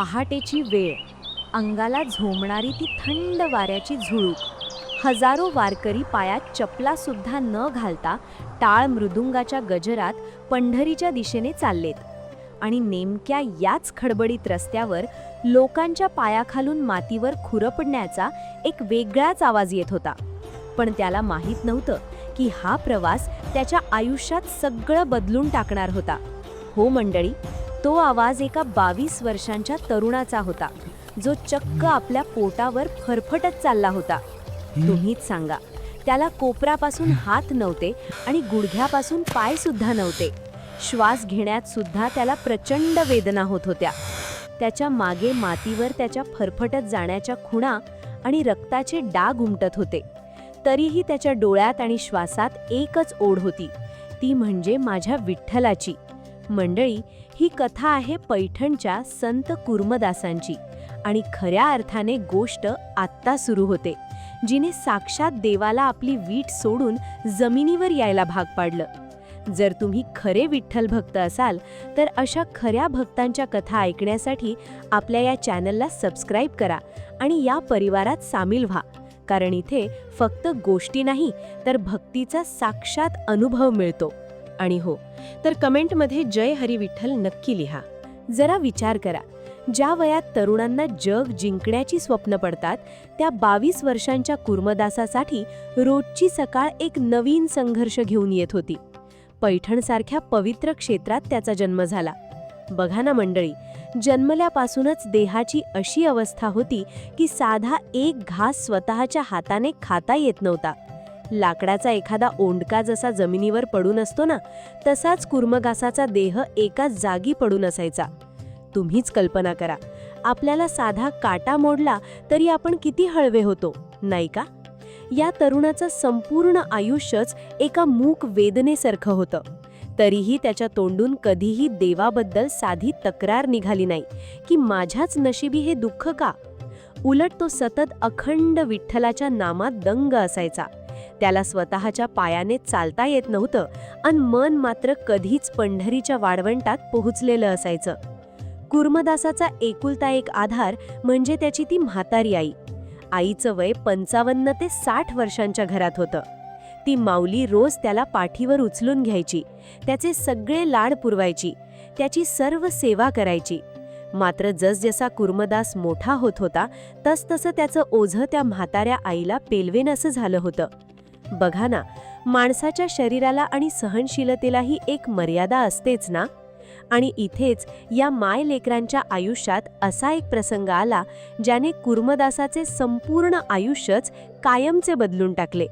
पहाटेची वेळ, अंगाला झोंबणारी ती थंड वाऱ्याची झुळूक. हजारो वारकरी पायात चपलासुद्धा न घालता टाळ मृदुंगाच्या गजरात पंढरीच्या दिशेने चाललेत. आणि नेमक्या याच खडबडीत रस्त्यावर लोकांच्या पायाखालून मातीवर खुरपडण्याचा एक वेगळाच आवाज येत होता. पण त्याला माहीत नव्हतं की हा प्रवास त्याच्या आयुष्यात सगळं बदलून टाकणार होता. हो मंडळी, तो आवाज एका 22 वर्षांच्या तरुणाचा होता, जो चक्क आपल्या पोटावर फरफटत चालला होता. तुम्हीच सांगा, त्याला कोपरापासून हात नव्हते आणि गुडघ्यापासून पाय सुद्धा नव्हते. श्वास घेण्यात सुद्धा त्याला प्रचंड वेदना होत होत्या. त्याच्या मागे मातीवर त्याच्या फरफटत जाण्याच्या खुणा आणि रक्ताचे डाग उमटत होते. तरीही त्याच्या डोळ्यात आणि श्वासात एकच ओढ होती, ती म्हणजे माझ्या विठ्ठलाची. मंडळी, ही कथा आहे पैठणच्या संत कुर्मदासांची. आणि खऱ्या अर्थाने गोष्ट आत्ता सुरू होते, जिने साक्षात देवाला आपली वीट सोडून जमिनीवर यायला भाग पाडलं. जर तुम्ही खरे विठ्ठल भक्त असाल तर अशा खऱ्या भक्तांच्या कथा ऐकण्यासाठी आपल्या या चॅनलला सबस्क्राईब करा आणि या परिवारात सामील व्हा. कारण इथे फक्त गोष्टी नाही तर भक्तीचा साक्षात अनुभव मिळतो. आणि हो, तर कमेंटमध्ये जय हरी विठ्ठल नक्की लिहा. जरा विचार करा, ज्या वयात तरुणांना जग जिंकण्याची स्वप्न पडतात, त्या 22 वर्षांच्या कुर्मदासासाठी रोजची सकाळ एक नवीन संघर्ष घेऊन येत होती. पैठणसारख्या पवित्र क्षेत्रात त्याचा जन्म झाला. बघा ना मंडळी, जन्मल्यापासूनच देहाची अशी अवस्था होती की साधा एक घास स्वतःच्या हाताने खाता येत नव्हता. लाकडाचा एखादा ओंडका जसा जमिनीवर पडून असतो ना, तसाच कुर्मदासाचा देह एका जागी पडून असायचा. तुम्हीच कल्पना करा, आपल्याला साधा काटा मोडला तरी आपण किती हळवे होतो, नाही का? या तरुणाचं संपूर्ण आयुष्यच एका मूक वेदनेसारखं होतं. तरीही त्याच्या तोंडून कधीही देवाबद्दल साधी तक्रार निघाली नाही की माझ्याच नशिबी हे दुःख का. उलट तो सतत अखंड विठ्ठलाच्या नामात दंग असायचा. त्याला स्वतःच्या पायाने चालता येत नव्हतं आणि मन मात्र कधीच पंढरीच्या वाळवंटात पोहोचलेलं असायचं. कुर्मदासाचा एकुलता एक आधार म्हणजे त्याची ती म्हातारी आई. आईचं वय 55 ते 60 वर्षांच्या घरात होतं. ती माऊली रोज त्याला पाठीवर उचलून घ्यायची, त्याचे सगळे लाड पुरवायची, त्याची सर्व सेवा करायची. मात्र जसजसा कुर्मदास मोठा होत होता तसतसं त्याचं ओझं त्या म्हाताऱ्या आईला पेलवेन असं झालं होतं. बघा ना, माणसाच्या शरीराला आणि सहनशीलतेलाही एक मर्यादा असतेच ना. आणि इथेच या मायलेकरांच्या आयुष्यात असा एक प्रसंग आला ज्याने कुर्मदासाचे संपूर्ण आयुष्यच कायमचे बदलून टाकले.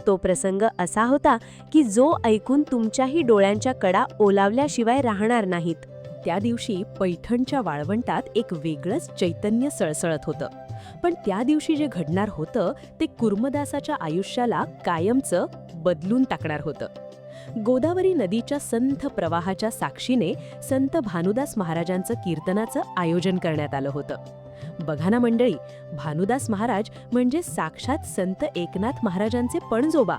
तो प्रसंग असा होता की जो ऐकून तुमच्याही डोळ्यांच्या कडा ओलावल्याशिवाय राहणार नाहीत. त्या दिवशी पैठणच्या वाळवंटात एक वेगळंच चैतन्य सळसळत होतं. पण त्या दिवशी जे घडणार होतं ते कुर्मदासाच्या आयुष्याला कायमचं बदलून टाकणार होतं. गोदावरी नदीच्या संथ प्रवाहाच्या साक्षीने संत भानुदास महाराजांचं कीर्तनाचं आयोजन करण्यात आलं होतं. बघा ना मंडळी, भानुदास महाराज म्हणजे साक्षात संत एकनाथ महाराजांचे पणजोबा.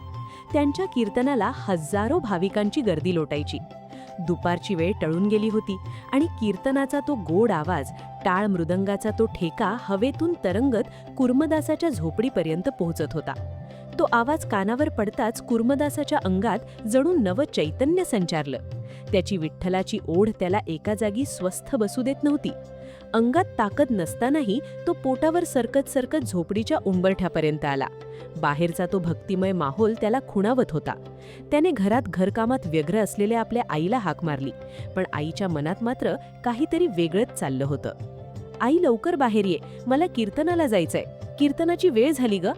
त्यांच्या कीर्तनाला हजारो भाविकांची गर्दी लोटायची. दुपारची वेळ टळून गेली होती आणि कीर्तनाचा तो गोड आवाज, टाळ मृदंगाचा तो ठेका हवेतून तरंगत कुर्मदासाच्या झोपडीपर्यंत पोहोचत होता. तो आवाज कानावर पडताच कुर्मदासाच्या अंगात जणू नवं चैतन्य संचारलं. त्याची विठ्ठलाची ओढ त्याला एका जागी स्वस्थ बसू देत नव्हती. अंगात ताकद नसतानाही तो पोटावर सरकत सरकत झोपडीच्या उंबरठ्यापर्यंत आला. बाहेरचा तो भक्तिमय माहोल त्याला खुणावत होता. त्याने घरात घरकामात व्यग्र असलेल्या आपल्या आईला हाक मारली, पण आईच्या मनात मात्र काहीतरी वेगळंच चाललं होतं. आई, लवकर बाहेर ये, मला कीर्तनाला जायचंय, कीर्तनाची वेळ झाली ग.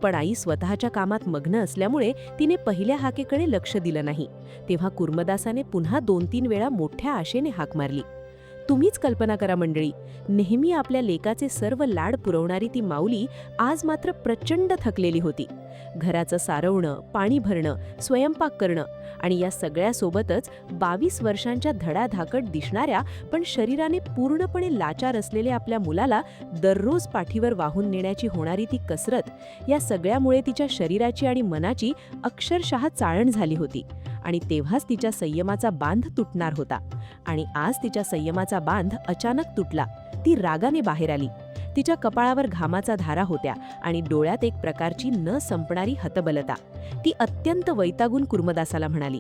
पण आई स्वतःच्या कामात मग्न असल्यामुळे तिने पहिल्या हाकेकडे लक्ष दिलं नाही. तेव्हा कुर्मदासाने पुन्हा 2-3 वेळा मोठ्या आशेने हाक मारली. तुम्हीच कल्पना करा मंडळी, नेहमी आपल्या लेकाचे सर्व लाड पुरवणारी ती माऊली आज मात्र प्रचंड थकलेली होती. घराचं सारवणं, पाणी भरणं, स्वयंपाक करणं आणि या सगळ्यासोबतच 22 वर्षांच्या धडाधाकट दिसणाऱ्या पण शरीराने पूर्णपणे लाचार असलेल्या आपल्या मुलाला दररोज पाठीवर वाहून नेण्याची होणारी ती कसरत, या सगळ्यामुळे तिच्या शरीराची आणि मनाची अक्षरशः चाळण झाली होती आणि तेव्हाच तिच्या संयमाचा बांध तुटणार होता. आणि आज तिच्या संयमाचा बांध अचानक तुटला. ती रागाने बाहेर आली. तिच्या कपाळावर घामाचा धारा होत्या आणि डोळ्यात एक प्रकारची न संपणारी हतबलता. ती अत्यंत वैतागून कुर्मदासाला म्हणाली,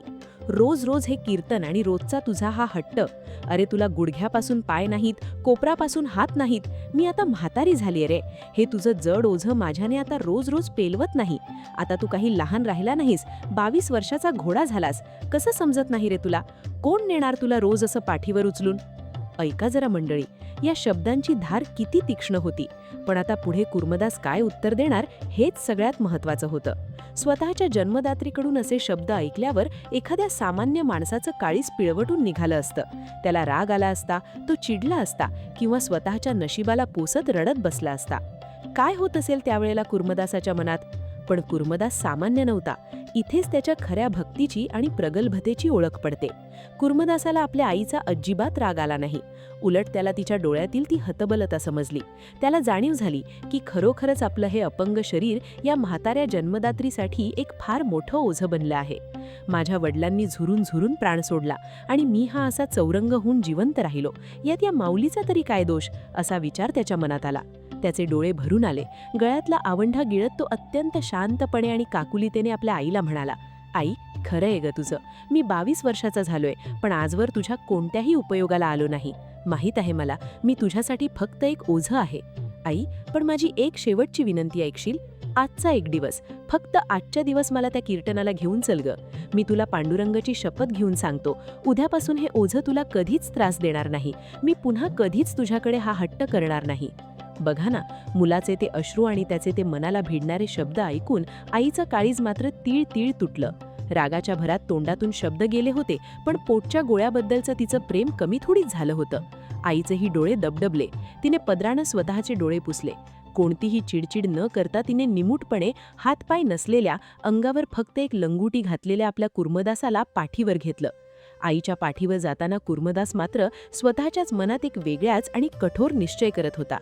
रोज रोज हे कीर्तन आणि रोजचा तुझा हा हट्ट. अरे तुला गुडघ्यापासून पाय नाहीत, कोपरापासून हात नाहीत. मी आता म्हातारी झालीये रे. हे तुझं जड ओझं माझ्याने आता रोज रोज पेलवत नाही. आता तू काही लहान राहिला नाहीस, 22 वर्षाचा घोडा झालास. कसं समजत नाही रे तुला? कोण नेणार तुला रोज असं पाठीवर उचलून? ऐका जरा मंडळी, या शब्दांची धार किती तीक्ष्ण होती. पण आता पुढे कुर्मदास काय उत्तर देणार हेच सगळ्यात महत्त्वाचं होतं. स्वतःच्या जन्मदात्रीकडून असे शब्द ऐकल्यावर एखाद्या सामान्य माणसाचं काळीज पिळवटून निघालं असतं. त्याला राग आला असता, तो चिडला असता किंवा स्वतःच्या नशिबाला पोसत रडत बसला असता. काय होत असेल त्यावेळेला कुर्मदासाच्या मनात? पण कुर्मदास सामान्य नव्हता. इथेच त्याच्या खऱ्या भक्तीची आणि प्रगल्भतेची ओळख पडते. कुर्मदासाला आपल्या आईचा अजिबात राग आला नाही. उलट त्याला तिच्या डोळ्यातील ती हतबलता समजली. त्याला जाणीव झाली की खरोखरच आपलं हे अपंग शरीर या म्हाताऱ्या जन्मदात्रीसाठी एक फार मोठं ओझं बनलं आहे. माझ्या वडिलांनी झुरून झुरून प्राण सोडला आणि मी हा असा चौरंग होऊन जिवंत राहिलो. यात या माऊलीचा तरी काय दोष, असा विचार त्याच्या मनात आला. त्याचे डोळे भरून आले. गळ्यातला आवंढा गिळत तो अत्यंत शांतपणे आणि काकुलीतेने आपल्या आईला म्हणाला, आई, खरं आहे ग तुझं. मी 22 वर्षाचा झालोय, पण आजवर तुझ्या कोणत्याही उपयोगाला आलो नाही. माहीत आहे मला, मी तुझ्यासाठी फक्त एक ओझं आहे. आई, पण माझी एक शेवटची विनंती ऐकशील? आजचा एक दिवस, फक्त आजच्या दिवस मला त्या कीर्तनाला घेऊन चल ग. मी तुला पांडुरंगाची शपथ घेऊन सांगतो, उद्यापासून हे ओझं तुला कधीच त्रास देणार नाही. मी पुन्हा कधीच तुझ्याकडे हा हट्ट करणार नाही. बघा ना, मुलाचे ते अश्रू आणि त्याचे ते मनाला भिडणारे शब्द ऐकून आईचं काळीज मात्र तीळ तीळ तुटलं. रागाच्या भरात तोंडातून शब्द गेले होते, पण पोटच्या गोळ्याबद्दलचं तिचं प्रेम कमी थोडीच झालं होतं. आईचेही डोळे दबदबले. तिने पदरानं स्वतःचे डोळे पुसले. कोणतीही चिडचिड न करता तिने निमूटपणे हातपाय नसलेल्या, अंगावर फक्त एक लंगोटी घातलेल्या आपल्या कुर्मदासाला पाठीवर घेतलं. आईच्या पाठीवर जाताना कुर्मदास मात्र स्वतःच्याच मनात एक वेगळ्याच आणि कठोर निश्चय करत होता.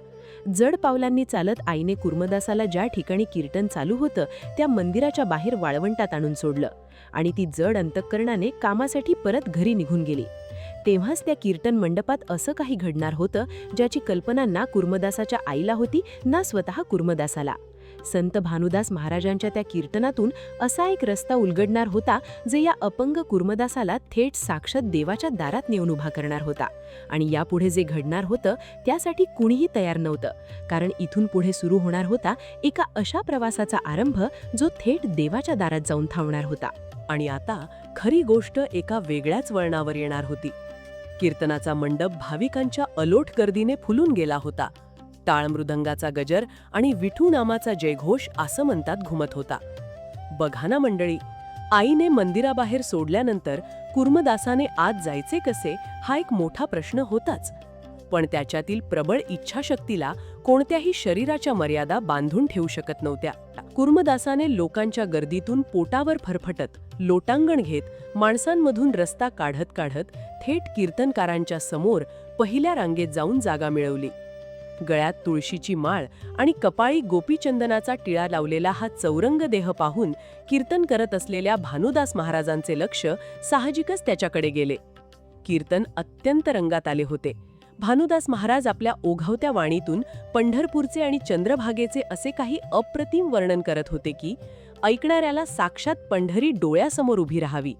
जड पावलांनी चालत आईने कुर्मदासाला ज्या ठिकाणी कीर्तन चालू होतं त्या मंदिराच्या बाहेर वाळवंटात आणून सोडलं आणि ती जड अंतःकरणाने कामासाठी परत घरी निघून गेली. तेव्हाच त्या कीर्तन मंडपात असं काही घडणार होतं ज्याची कल्पना ना कुर्मदासाच्या आईला होती ना स्वतः कुर्मदासाला. संत भानुदास महाराजांच्या त्या कीर्तनातून असा एक रस्ता उलगडणार होता जे या अपंग कुर्मदासाला थेट साक्षात देवाच्या दारात नेऊन उभा करणार होता. आणि यापुढे जे घडणार होतं त्यासाठी कुणीही तयार नव्हतं, कारण इथून पुढे सुरू होणार होता एका अशा प्रवासाचा आरंभ जो थेट देवाच्या दारात जाऊन थांबणार होता. आणि आता खरी गोष्ट एका वेगळ्याच वळणावर येणार होती. कीर्तनाचा मंडप भाविकांच्या अलोट गर्दीने फुलून गेला होता. टाळ मृदंगाचा गजर आणि विठू नामाचा जयघोष आसमंतात घुमत होता. बघा ना मंडळी, आईने मंदिराबाहेर सोडल्यानंतर कुर्मदासाने आत जायचे कसे हा एक मोठा प्रश्न होताच. पण त्याच्यातील प्रबळ इच्छाशक्तीला कोणत्याही शरीराच्या मर्यादा बांधून ठेवू शकत नव्हत्या. कुर्मदासाने लोकांच्या गर्दीतून पोटावर फरफटत, लोटांगण घेत, माणसांमधून रस्ता काढत काढत थेट कीर्तनकारांच्या समोर पहिल्या रांगेत जाऊन जागा मिळवली. गळ्यात तुळशीची माळ आणि कपाळी गोपीचंदनाचा टिळा लावलेला हा चौरंग देह पाहून कीर्तन करत असलेल्या भानुदास महाराजांचे लक्ष साहजिकच त्याच्याकडे गेले. कीर्तन अत्यंत रंगात आले होते. भानुदास महाराज आपल्या ओघवत्या वाणीतून पंढरपूरचे आणि चंद्रभागेचे असे काही अप्रतिम वर्णन करत होते की ऐकणाऱ्याला साक्षात पंढरी डोळ्यासमोर उभी राहावी.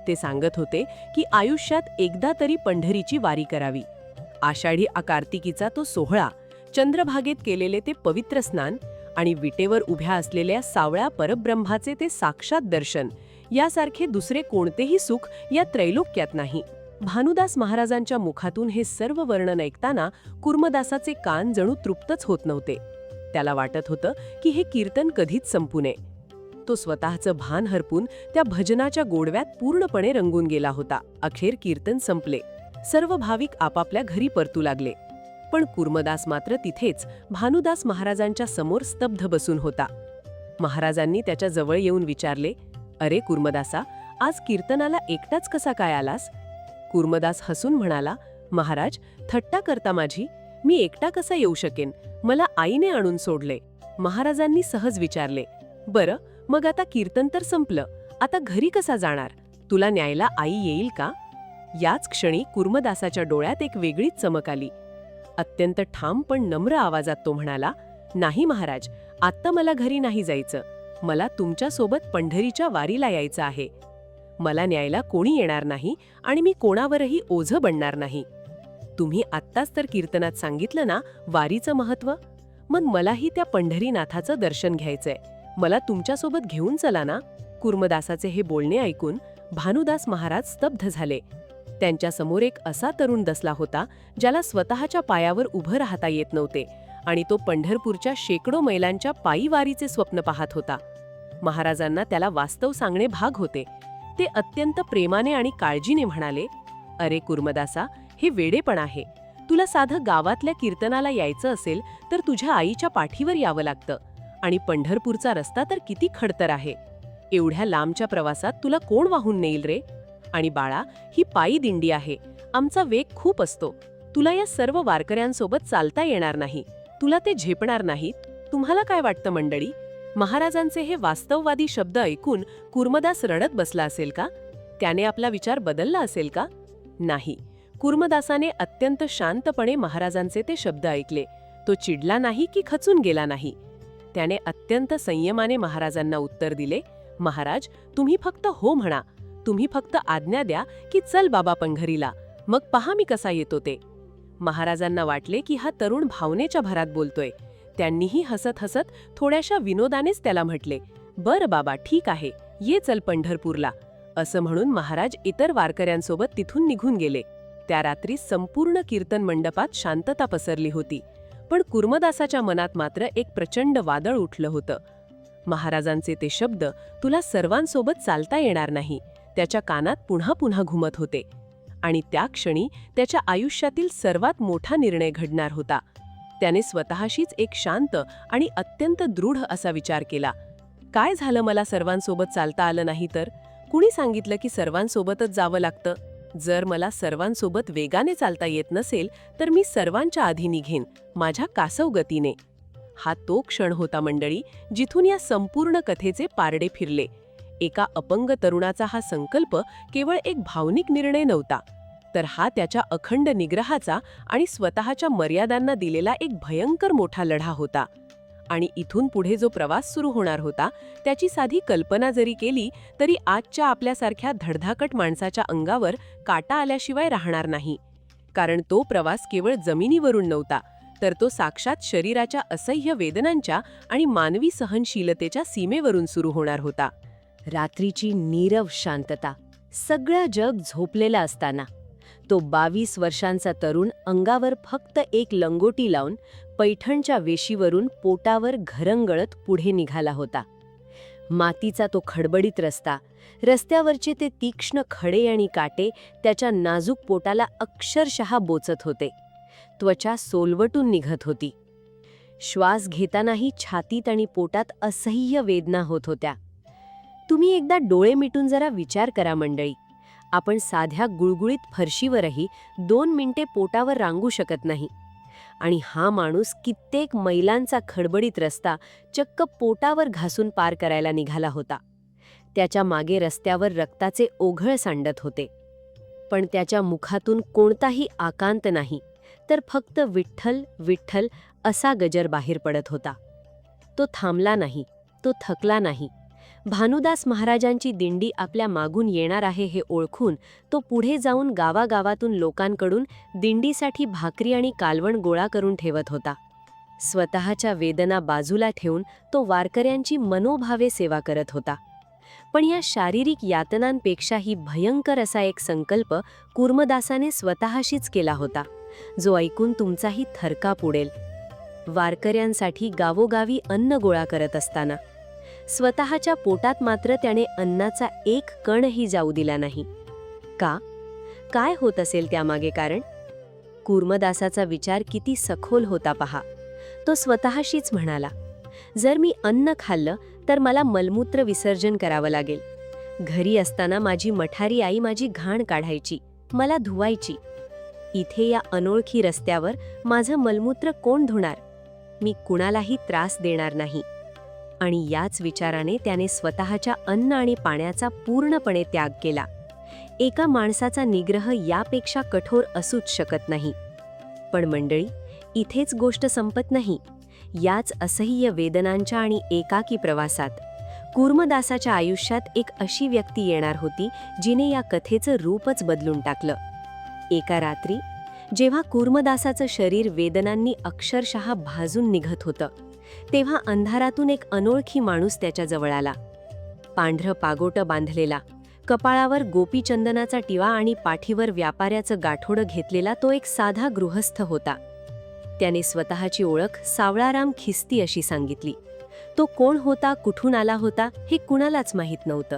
ते सांगत होते की आयुष्यात एकदा तरी पंढरीची वारी करावी. आषाढी कार्तिकीचा तो सोहळा, चंद्रभागेत केलेले ते पवित्र स्नान आणि विटेवर उभ्या असलेल्या सावळ्या परब्रह्माचे ते साक्षात दर्शन यासारखे दुसरे कोणतेही सुख या त्रैलोक्यात नाही. भानुदास महाराजांच्या मुखातून हे सर्व वर्णन ऐकताना कुर्मदासाचे कान जणू तृप्तच होत नव्हते. त्याला वाटत होतं की हे कीर्तन कधीच संपू नये. तो स्वतःचं भान हरपून त्या भजनाच्या गोडव्यात पूर्णपणे रंगून गेला होता. अखेर कीर्तन संपले. सर्व भाविक आपापल्या घरी परतू लागले. पण कुर्मदास मात्र तिथेच भानुदास महाराजांच्या समोर स्तब्ध बसून होता. महाराजांनी त्याच्या जवळ येऊन विचारले, अरे कुर्मदासा, आज कीर्तनाला एकटाच कसा काय आलास? कुर्मदास हसून म्हणाला, महाराज, थट्टा करता माझी? मी एकटा कसा येऊ शकेन? मला आईने आणून सोडले. महाराजांनी सहज विचारले, बरं, मग आता कीर्तन तर संपलं, आता घरी कसा जाणार? तुला न्यायला आई येईल का? याच क्षणी कुर्मदासाच्या डोळ्यात एक वेगळीच चमक आली. अत्यंत ठाम पण नम्र आवाजात तो म्हणाला, नाही महाराज, आत्ता मला घरी नाही जायचं. मला तुमच्यासोबत पंढरीच्या वारीला यायचं आहे. मला न्यायला कोणी येणार नाही आणि मी कोणावरही ओझं बनणार नाही. तुम्ही आत्ताच तर कीर्तनात सांगितलं ना वारीचं महत्त्व, मग मलाही त्या पंढरीनाथाचं दर्शन घ्यायचंय. मला तुमच्यासोबत घेऊन चला ना. कुर्मदासाचे हे बोलणे ऐकून भानुदास महाराज स्तब्ध झाले. त्यांच्यासमोर एक असा तरुण बसला होता ज्याला स्वतःच्या पायावर उभं राहता येत नव्हते आणि तो पंढरपूरच्या शेकडो मैलांच्या पायी वारीचे स्वप्न पाहत होता. महाराजांना त्याला वास्तव सांगणे भाग होते. ते अत्यंत प्रेमाने आणि काळजीने म्हणाले, अरे कुर्मदासा, हे वेडेपण आहे. तुला साधं गावातल्या कीर्तनाला यायचं असेल तर तुझ्या आईच्या पाठीवर यावं लागतं आणि पंढरपूरचा रस्ता तर किती खडतर आहे. एवढ्या लांबच्या प्रवासात तुला कोण वाहून नेईल रे? आणि बाळा, ही पायी दिंडी आहे. आमचा वेग खूप असतो. तुला या सर्व वारकऱ्यांसोबत चालता येणार नाही. तुला ते झेपणार नाहीत. तुम्हाला काय वाटतं मंडळी? महाराजांचे हे वास्तववादी शब्द ऐकून कुर्मदास रडत बसला असेल का? त्याने आपला विचार बदलला असेल का? नाही. कुर्मदासाने अत्यंत शांतपणे महाराजांचे ते शब्द ऐकले. तो चिडला नाही की खचून गेला नाही. त्याने अत्यंत संयमाने महाराजांना उत्तर दिले, महाराज, तुम्ही फक्त हो म्हणा. तुम्ही फक्त आज्ञा द्या की चल बाबा पंढरीला, मग पहा मी कसा येतो ते. महाराजांना वाटले की हा तरुण भावनेच्या भरात बोलतोय. त्यांनीही हसत हसत थोड्याशा विनोदानेच त्याला म्हटले, बरं बाबा, ठीक आहे, ये चल पंढरपूरला. असं म्हणून महाराज इतर वारकऱ्यांसोबत तिथून निघून गेले. त्या रात्री संपूर्ण कीर्तन मंडपात शांतता पसरली होती. पण कुर्मदासाच्या मनात मात्र एक प्रचंड वादळ उठलं होतं. महाराजांचे ते शब्द, तुला सर्वांसोबत चालता येणार नाही, त्याच्या कानात पुन्हा पुन्हा घुमत होते. आणि त्या क्षणी त्याच्या आयुष्यातील सर्वात मोठा निर्णय घडणार होता. त्याने स्वतःशीच एक शांत आणि अत्यंत दृढ असा विचार केला, काय झालं मला सर्वांसोबत चालता आलं नाही तर? कुणी सांगितलं की सर्वांसोबतच जावं लागतं? जर मला सर्वांसोबत वेगाने चालता येत नसेल तर मी सर्वांच्या आधी निघेन, माझ्या कासव गतीने. हा तो क्षण होता मंडळी, जिथून या संपूर्ण कथेचे पारडे फिरले. एका अपंग तरुणाचा हा संकल्प केवळ एक भावनिक निर्णय नव्हता, तर हा त्याच्या अखंड निग्रहाचा आणि स्वतःच्या मर्यादांना दिलेला एक भयंकर मोठा लढा होता. आणि इथून पुढे जो प्रवास सुरू होणार होता त्याची साधी कल्पना जरी केली तरी आजच्या आपल्यासारख्या धडधाकट माणसाच्या अंगावर काटा आल्याशिवाय राहणार नाही. कारण तो प्रवास केवळ जमिनीवरून नव्हता, तर तो साक्षात शरीराच्या असह्य वेदनांच्या आणि मानवी सहनशीलतेच्या सीमेवरून सुरू होणार होता. रात्रीची नीरव शांतता, सगळं जग झोपलेलं असताना तो 22 वर्षांचा तरुण अंगावर फक्त एक लंगोटी लावून पैठणच्या वेशीवरून पोटावर घरंगळत पुढे निघाला होता. मातीचा तो खडबडीत रस्ता, रस्त्यावरचे ते तीक्ष्ण खडे आणि काटे त्याच्या नाजूक पोटाला अक्षरशः बोचत होते. त्वचा सोलवटून निघत होती. श्वास घेतानाही छातीत आणि पोटात असह्य वेदना होत होत्या. तुम्ही एकदा डोळे मिटून जरा विचार करा मंडळी, आपण साध्या गुळगुळीत फरशीवरही 2 मिनिटे पोटावर रांगू शकत नाही. आणि हा माणूस कित्येक मैलांचा खडबडीत रस्ता चक्क पोटावर घासून पार करायला निघाला होता. त्याच्या मागे रस्त्यावर रक्ताचे ओघळ सांडत होते. पण त्याच्या मुखातून कोणताही आकांत नाही, तर फक्त विठ्ठल विठ्ठल असा गजर बाहेर पडत होता. तो थांबला नाही, तो थकला नाही. भानुदास महाराजांची दिंडी आपल्या मागून येणार आहे हे ओळखून तो पुढे जाऊन गावागावातून लोकांकडून दिंडीसाठी भाकरी आणि कालवण गोळा करून ठेवत होता. स्वतःच्या वेदना बाजूला ठेवून तो वारकऱ्यांची मनोभावे सेवा करत होता. पण या शारीरिक यातनांपेक्षाही भयंकर असा एक संकल्प कुर्मदासाने स्वतःशीच केला होता, जो ऐकून तुमचाही थरकाप उडेल. वारकऱ्यांसाठी गावोगावी अन्न गोळा करत असताना स्वतःच्या पोटात मात्र त्याने अन्नाचा एक कणही जाऊ दिला नाही. का? काय होत असेल त्यामागे कारण? कुर्मदासाचा विचार किती सखोल होता पहा. तो स्वतःशीच म्हणाला, जर मी अन्न खाल्लं तर मला मलमूत्र विसर्जन करावं लागेल. घरी असताना माझी मठारी आई माझी घाण काढायची, मला धुवायची. इथे या अनोळखी रस्त्यावर माझं मलमूत्र कोण धुणार? मी कुणालाही त्रास देणार नाही. आणि याच विचाराने त्याने स्वतःच्या अन्न आणि पाण्याचा पूर्णपणे त्याग केला. एका माणसाचा निग्रह यापेक्षा कठोर असूच शकत नाही. पण मंडळी, इथेच गोष्ट संपत नाही. याच असह्य वेदनांच्या आणि एकाकी प्रवासात कूर्मदासाच्या आयुष्यात एक अशी व्यक्ती येणार होती जिने या कथेचं रूपच बदलून टाकलं. एका रात्री जेव्हा कूर्मदासाचं शरीर वेदनांनी अक्षरशः भाजून निघत होतं, तेव्हा अंधारातून एक अनोळखी माणूस त्याच्याजवळ आला. पांढरं पागोटं बांधलेला, कपाळावर गोपीचंदनाचा टिवा आणि पाठीवर व्यापाऱ्याचं गाठोडं घेतलेला तो एक साधा गृहस्थ होता. त्याने स्वतःची ओळख सावळाराम खिस्ती अशी सांगितली. तो कोण होता, कुठून आला होता हे कुणालाच माहीत नव्हतं.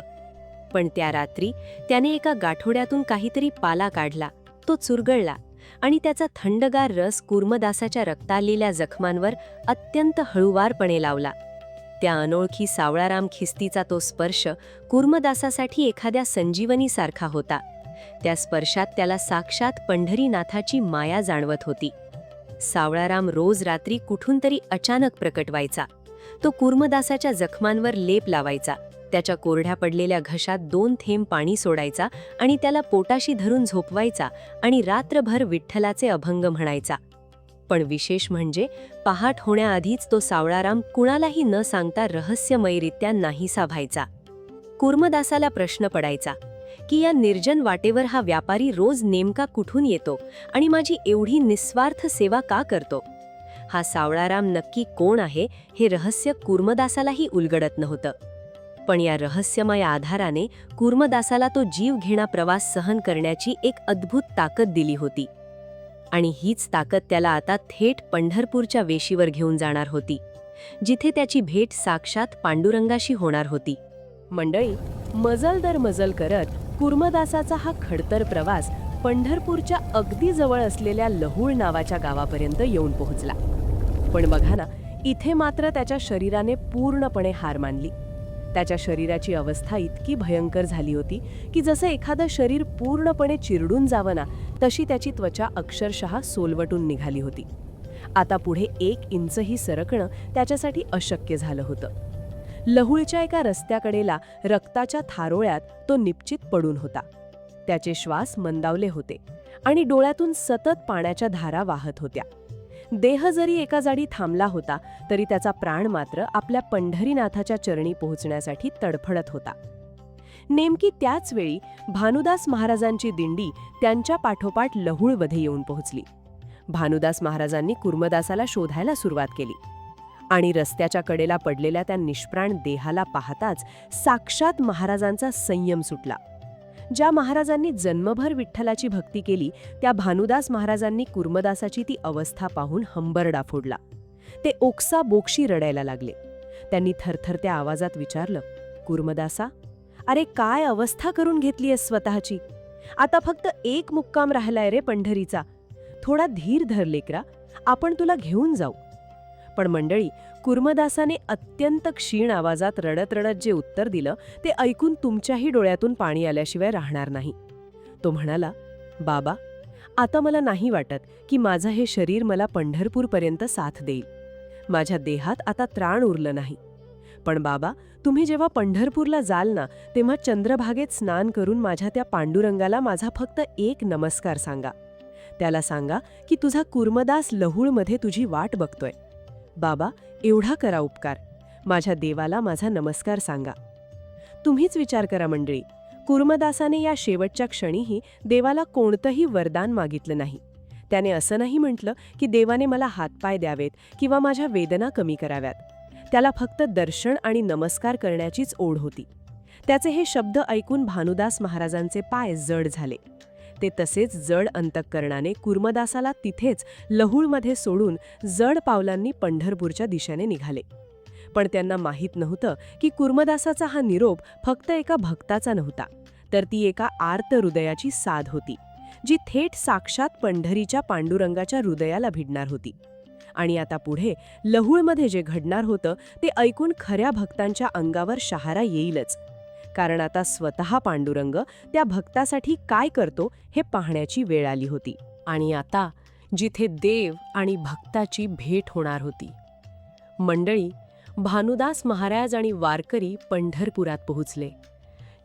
पण त्या रात्री त्याने एका गाठोड्यातून काहीतरी पाला काढला, तो चुरगळला आणि त्याचा थंडगार रस कूर्मदासाच्या रक्ताळलेल्या जखमांवर अत्यंत हळूवारपणे लावला. त्या अनोळखी सावळाराम खिस्तीचा तो स्पर्श कूर्मदासासाठी एखाद्या संजीवनीसारखा होता. त्या स्पर्शात त्याला साक्षात पंढरीनाथाची माया जाणवत होती. सावळाराम रोज रात्री कुठून तरी अचानक प्रकट व्हायचा. तो कूर्मदासाच्या जखमांवर लेप लावायचा, त्याच्या कोरड्या पडलेल्या घशात 2 थेंब पाणी सोडायचा आणि त्याला पोटाशी धरून झोपवायचा आणि रात्रभर विठ्ठलाचे अभंग म्हणायचा. पण विशेष म्हणजे पहाट होण्याआधीच तो सावळाराम कुणालाही न सांगता रहस्यमयरित्या नाहीसा व्हायचा. कूर्मदासाला प्रश्न पडायचा की या निर्जन वाटेवर हा व्यापारी रोज नेमका कुठून येतो आणि माझी एवढी निस्वार्थ सेवा का करतो? हा सावळाराम नक्की कोण आहे हे रहस्य कूर्मदासालाही उलगडत नव्हतं. पण या रहस्यमय आधाराने कूर्मदासाला तो जीवघेणा प्रवास सहन करण्याची एक अद्भुत ताकद दिली होती. आणि हीच ताकद त्याला आता थेट पंढरपूरच्या वेशीवर घेऊन जाणार होती, जिथे त्याची भेट साक्षात पांडुरंगाशी होणार होती. मंडळी, मजल दर मजल करत कूर्मदासाचा हा खडतर प्रवास पंढरपूरच्या अगदी जवळ असलेल्या लहुळ नावाच्या गावापर्यंत येऊन पोहोचला. पण बघा ना, इथे मात्र त्याच्या शरीराने पूर्णपणे हार मानली. त्याच्या शरीराची अवस्था इतकी भयंकर झाली होती की जसं एखादं शरीर पूर्णपणे चिरडून जावं ना, तशी त्याची त्वचा अक्षरशः सोलवटून निघाली होती. आता पुढे 1 इंचही सरकणं त्याच्यासाठी अशक्य झालं होतं. लहुळच्या एका रस्त्याकडेला रक्ताच्या थारोळ्यात तो निपचित पडून होता. त्याचे श्वास मंदावले होते आणि डोळ्यातून सतत पाण्याच्या धारा वाहत होत्या. देह जरी एका जागी थांबला होता तरी त्याचा प्राण मात्र आपल्या पंढरीनाथाच्या चरणी पोहोचण्यासाठी तडफडत होता. नेमकी त्याच वेळी भानुदास महाराजांची दिंडी त्यांच्या पाठोपाठ लहुळमध्ये येऊन पोहोचली. भानुदास महाराजांनी कूर्मदासाला शोधायला सुरुवात केली आणि रस्त्याच्या कडेला पडलेल्या त्या निष्प्राण देहाला पाहताच साक्षात महाराजांचा संयम सुटला. ज्या महाराजांनी जन्मभर विठ्ठलाची भक्ती केली त्या भानुदास महाराजांनी कूर्मदासाची ती अवस्था पाहून हंबरडा फोडला. ते ओक्साबोक्शी रडायला लागले. त्यांनी थरथरत्या आवाजात विचारलं, कूर्मदासा, अरे काय अवस्था करून घेतलीयस स्वतःची? आता फक्त 1 मुक्काम राहिलाय रे पंढरीचा. थोडा धीर धर लेकरा, आपण तुला घेऊन जाऊ. पण मंडळी, कूर्मदासाने अत्यंत क्षीण आवाजात रडत रडत जे उत्तर दिलं ते ऐकून तुमच्याही डोळ्यातून पाणी आल्याशिवाय राहणार नाही. तो म्हणाला, बाबा, आता मला नाही वाटत की माझं हे शरीर मला पंढरपूरपर्यंत साथ देईल. माझ्या देहात आता त्राण उरलं नाही. पण बाबा, तुम्ही जेव्हा पंढरपूरला जाल ना, तेव्हा चंद्रभागेत स्नान करून माझ्या त्या पांडुरंगाला माझा फक्त 1 नमस्कार सांगा. त्याला सांगा की तुझा कूर्मदास लहुळमध्ये तुझी वाट बघतोय. बाबा, एवढा करा उपकार, माझ्या देवाला माझा नमस्कार सांगा. तुम्हीच विचार करा मंडळी, कूर्मदासाने या शेवटच्या क्षणीही देवाला कोणतंही वरदान मागितलं नाही. त्याने असं नाही म्हटलं की देवाने मला हातपाय द्यावेत किंवा माझ्या वेदना कमी कराव्यात. त्याला फक्त दर्शन आणि नमस्कार करण्याचीच ओढ होती. त्याचे हे शब्द ऐकून भानुदास महाराजांचे पाय जड झाले. ते तसेच जड अंतःकरणाने कूर्मदासाला तिथेच लहुळमध्ये सोडून जड पावलांनी पंढरपूरच्या दिशेने निघाले. पण त्यांना माहीत नव्हतं की कूर्मदासाचा हा निरोप फक्त एका भक्ताचा नव्हता, तर ती एका आर्त हृदयाची साध होती, जी थेट साक्षात पंढरीच्या पांडुरंगाच्या हृदयाला भिडणार होती. आणि आता पुढे लहुळमध्ये जे घडणार होतं ते ऐकून खऱ्या भक्तांच्या अंगावर शहारा येईलच. कारण आता स्वतः पांडुरंग त्या भक्तासाठी काय करतो हे पाहण्याची वेळ आली होती. आणि आता जिथे देव आणि भक्ताची भेट होणार होती. मंडळी, भानुदास महाराज आणि वारकरी पंढरपुरात पोहोचले.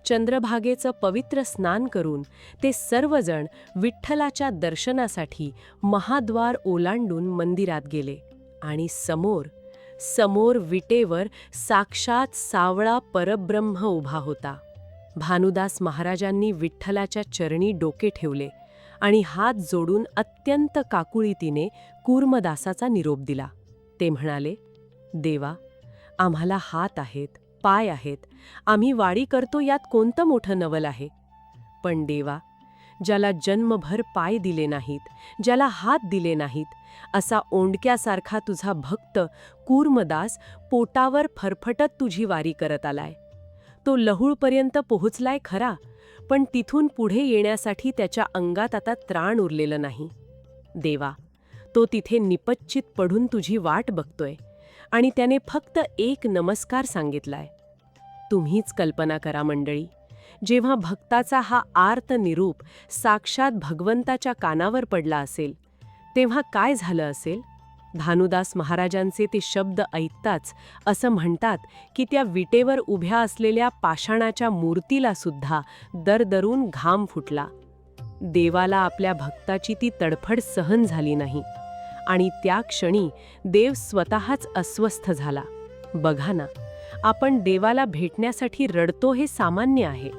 चंद्रभागेचं पवित्र स्नान करून ते सर्वजण विठ्ठलाच्या दर्शनासाठी महाद्वार ओलांडून मंदिरात गेले आणि समोर विटेवर साक्षात सावळा परब्रह्म उभा होता. भानुदास महाराजांनी विठ्ठलाच्या चरणी डोके ठेवले आणि हात जोडून अत्यंत काकुळीतीने कूर्मदासाचा निरोप दिला. ते म्हणाले, देवा, आम्हाला हात आहेत, पाय आहेत, आम्ही वारी करतो, यात कोणतं मोठं नवल आहे? पण देवा, ज्याला जन्मभर पाय दिले नाहीत, ज्याला हात दिले नाहीत, असा ओंडक्यासारखा तुझा भक्त कूर्मदास पोटावर फरफटत तुझी वारी करत आलाय. तो लहुळपर्यंत पोहोचलाय खरा, पण तिथून पुढे येण्यासाठी त्याच्या अंगात आता त्राण उरलेलं नाही. देवा, तो तिथे निपच्चित पडून तुझी वाट बघतोय आणि त्याने फक्त एक नमस्कार सांगितलाय. तुम्हीच कल्पना करा मंडळी, जेव्हा भक्ताचा हा आर्त निरूप साक्षात भगवंताच्या कानावर पडला असेल तेव्हा काय झालं असेल? भानुदास महाराजांचे ते शब्द ऐकताच असं म्हणतात की त्या विटेवर उभ्या असलेल्या पाषाणाच्या मूर्तीला सुद्धा दरदरून घाम फुटला. देवाला आपल्या भक्ताची ती तडफड सहन झाली नाही आणि त्या क्षणी देव स्वतःच अस्वस्थ झाला. बघा ना, आपण देवाला भेटण्यासाठी रडतो हे सामान्य आहे,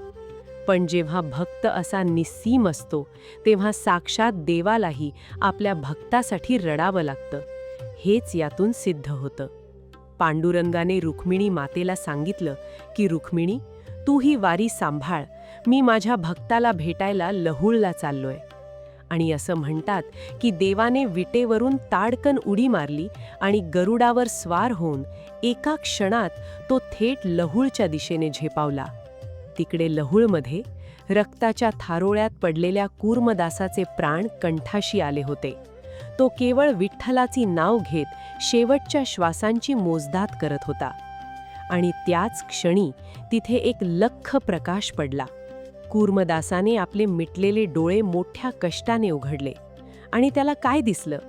पण जेव्हा भक्त असा निस्सीम असतो तेव्हा साक्षात देवालाही आपल्या भक्तासाठी रडावं लागतं. हेच यातून सिद्ध होतं. पांडुरंगाने रुक्मिणी मातेला सांगितलं की रुक्मिणी, तू ही वारी सांभाळ, मी माझ्या भक्ताला भेटायला लहुळला चाललोय. आणि असं म्हणतात की देवाने विटेवरून ताडकन उडी मारली आणि गरुडावर स्वार होऊन एका क्षणात तो थेट लहुळच्या दिशेने झेपावला. तिकडे लहुळमध्ये रक्ताच्या थारोळ्यात पडलेल्या कूर्मदासाचे प्राण कंठाशी आले होते. तो केवळ विठ्ठलाची नाव घेत शेवटच्या श्वासांची मोजदाद करत होता. आणि त्याच क्षणी तिथे एक लख्ख प्रकाश पडला. कूर्मदासाने आपले मिटलेले डोळे मोठ्या कष्टाने उघडले आणि त्याला काय दिसलं?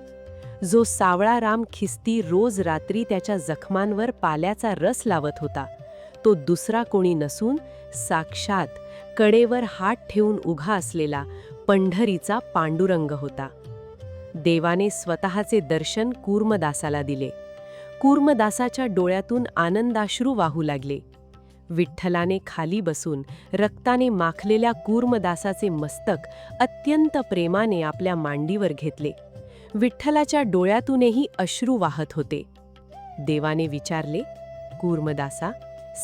जो सावळा राम खिस्ती रोज रात्री त्याच्या जखमांवर पाल्याचा रस लावत होता, तो दुसरा कोणी नसून साक्षात कडेवर हात ठेवून उभा असलेला पंढरीचा पांडुरंग होता. देवाने स्वतःचे दर्शन कूर्मदासाला दिले. कूर्मदासाच्या डोळ्यातून आनंदाश्रू वाहू लागले. विठ्ठलाने खाली बसून रक्ताने माखलेल्या कूर्मदासाचे मस्तक अत्यंत प्रेमाने आपल्या मांडीवर घेतले. विठ्ठलाच्या डोळ्यातूनही अश्रू वाहत होते. देवाने विचारले, कूर्मदासा,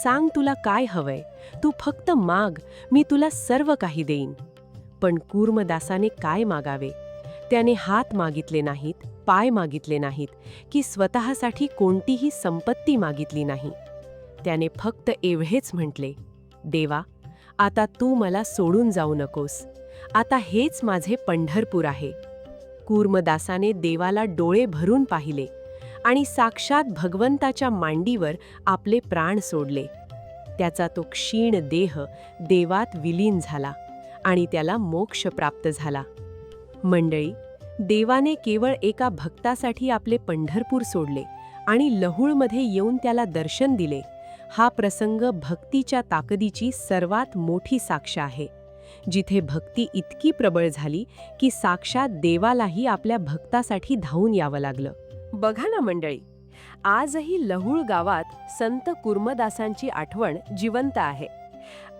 सांग तुला काय हवंय? तू फक्त माग, मी तुला सर्व काही देईन. पण कूर्मदासाने काय मागावे? त्याने हात मागितले नाहीत, पाय मागितले नाहीत, की स्वतःसाठी कोणतीही संपत्ती मागितली नाही. त्याने फक्त एवढेच म्हटले, देवा, आता तू मला सोडून जाऊ नकोस. आता हेच माझे पंढरपूर आहे. कूर्मदासाने देवाला डोळे भरून पाहिले आणि साक्षात भगवंताच्या मांडीवर आपले प्राण सोडले. त्याचा तो क्षीण देह देवात विलीन झाला आणि त्याला मोक्ष प्राप्त झाला. मंडळी, देवाने केवळ एका भक्तासाठी आपले पंढरपूर सोडले आणि लहुळमध्ये येऊन त्याला दर्शन दिले. हा प्रसंग भक्तीच्या ताकदीची सर्वात मोठी साक्ष आहे, जिथे भक्ती इतकी प्रबळ झाली की साक्षात देवालाही आपल्या भक्तासाठी धावून यावं लागलं. बघा ना मंडळी, आजही लहुळ गावात संत कूर्मदासांची आठवण जिवंत आहे.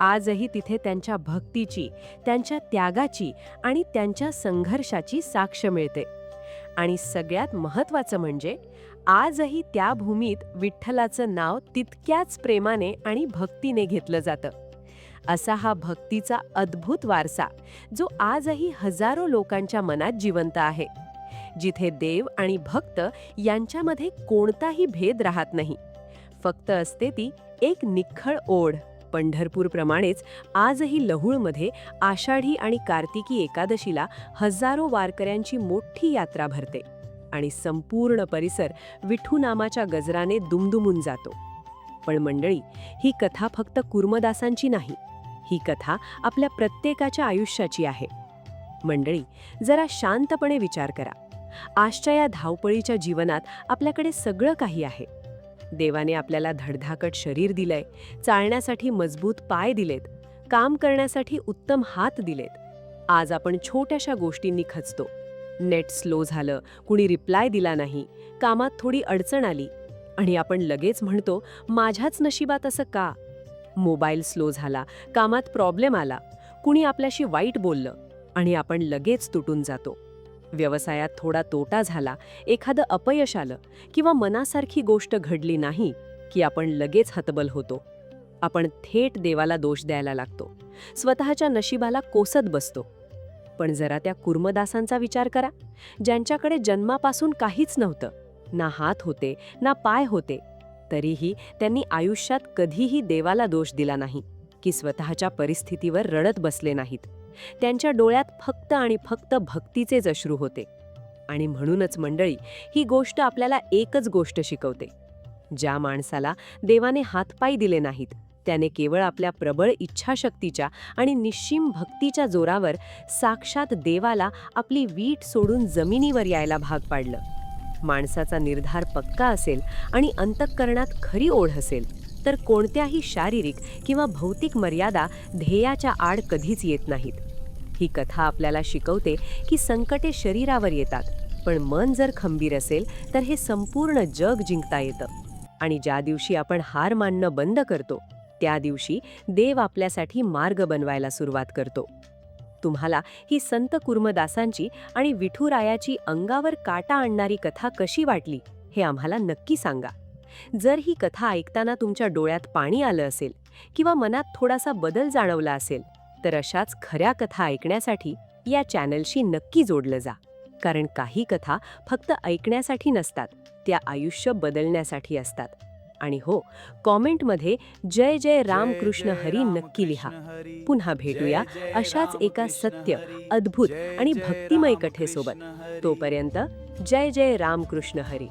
आजही तिथे त्यांच्या भक्तीची, त्यांच्या त्यागाची आणि त्यांच्या संघर्षाची साक्ष मिळते. आणि सगळ्यात महत्त्वाचं म्हणजे आजही त्या भूमीत विठ्ठलाचं नाव तितक्याच प्रेमाने आणि भक्तीने घेतलं जातं. असा हा भक्तीचा अद्भुत वारसा जो आजही हजारो लोकांच्या मनात जिवंत आहे, जिथे देव आणि भक्त यांच्यामध्ये कोणताही भेद राहत नाही. फक्त असते ती एक निखळ ओढ. पंढरपूरप्रमाणेच आजही लहुळमध्ये आषाढी आणि कार्तिकी एकादशीला हजारो वारकऱ्यांची मोठी यात्रा भरते आणि संपूर्ण परिसर विठू नामाच्या गजराने दुमदुमून जातो. पण मंडळी, ही कथा फक्त कूर्मदासांची नाही, ही कथा आपल्या प्रत्येकाच्या आयुष्याची आहे. मंडळी, जरा शांतपणे विचार करा. आजच्या या धावपळीच्या जीवनात आपल्याकडे सगळं काही आहे. देवाने आपल्याला धडधाकट शरीर दिलंय, चालण्यासाठी मजबूत पाय दिलेत, काम करण्यासाठी उत्तम हात दिलेत. आज आपण छोट्याशा गोष्टींनी खचतो. नेट स्लो झालं, कुणी रिप्लाय दिला नाही, कामात थोडी अडचण आली आणि आपण लगेच म्हणतो, माझ्याच नशिबात असं का? मोबाईल स्लो झाला, कामात प्रॉब्लेम आला, कुणी आपल्याशी वाईट बोललं आणि आपण लगेच तुटून जातो. व्यवसायात थोडा तोटा झाला, एखादं अपयश आलं किंवा मनासारखी गोष्ट घडली नाही की आपण लगेच हतबल होतो. आपण थेट देवाला दोष द्यायला लागतो, स्वतःच्या नशिबाला कोसत बसतो. पण जरा त्या कुर्मदासांचा विचार करा, ज्यांच्याकडे जन्मापासून काहीच नव्हतं, ना हात होते ना पाय होते, तरीही त्यांनी आयुष्यात कधीही देवाला दोष दिला नाही की स्वतःच्या परिस्थितीवर रडत बसले नाहीत. त्यांच्या डोळ्यात फक्त आणि फक्त भक्तीचेच अश्रू होते. आणि म्हणूनच मंडळी, ही गोष्ट आपल्याला एकच गोष्ट शिकवते. ज्या माणसाला देवाने हातपाय दिले नाहीत, त्याने केवळ आपल्या प्रबळ इच्छाशक्तीच्या आणि निश्चिम भक्तीच्या जोरावर साक्षात देवाला आपली वीट सोडून जमिनीवर यायला भाग पाडलं. माणसाचा निर्धार पक्का असेल आणि अंतःकरणात खरी ओढ असेल तर कोणत्याही शारीरिक किंवा भौतिक मर्यादा ध्येयाच्या आड कधीच येत नाहीत. ही कथा आपल्याला शिकवते की संकटे शरीरावर येतात, पण मन जर खंबीर असेल तर हे संपूर्ण जग जिंकता येतं. आणि ज्या दिवशी आपण हार मानणं बंद करतो, त्या दिवशी देव आपल्यासाठी मार्ग बनवायला सुरुवात करतो. तुम्हाला ही संत कुर्मदासांची आणि विठुरायाची अंगावर काटा आणणारी कथा कशी वाटली हे आम्हाला नक्की सांगा. जर ही कथा ऐकताना तुमच्या डोळ्यात पाणी आलं असेल किंवा मनात थोडासा बदल जाणवला असेल तर अशाच खऱ्या कथा ऐकण्यासाठी या चॅनलशी नक्की जोडलं जा. कारण काही कथा फक्त ऐकण्यासाठी नसतात, त्या आयुष्य बदलण्यासाठी असतात. आणि हो, कॉमेंटमध्ये जय जय रामकृष्ण हरी नक्की लिहा. पुन्हा भेटूया अशाच एका सत्य, अद्भुत आणि भक्तिमय कथेसोबत. तोपर्यंत जय जय रामकृष्ण हरी.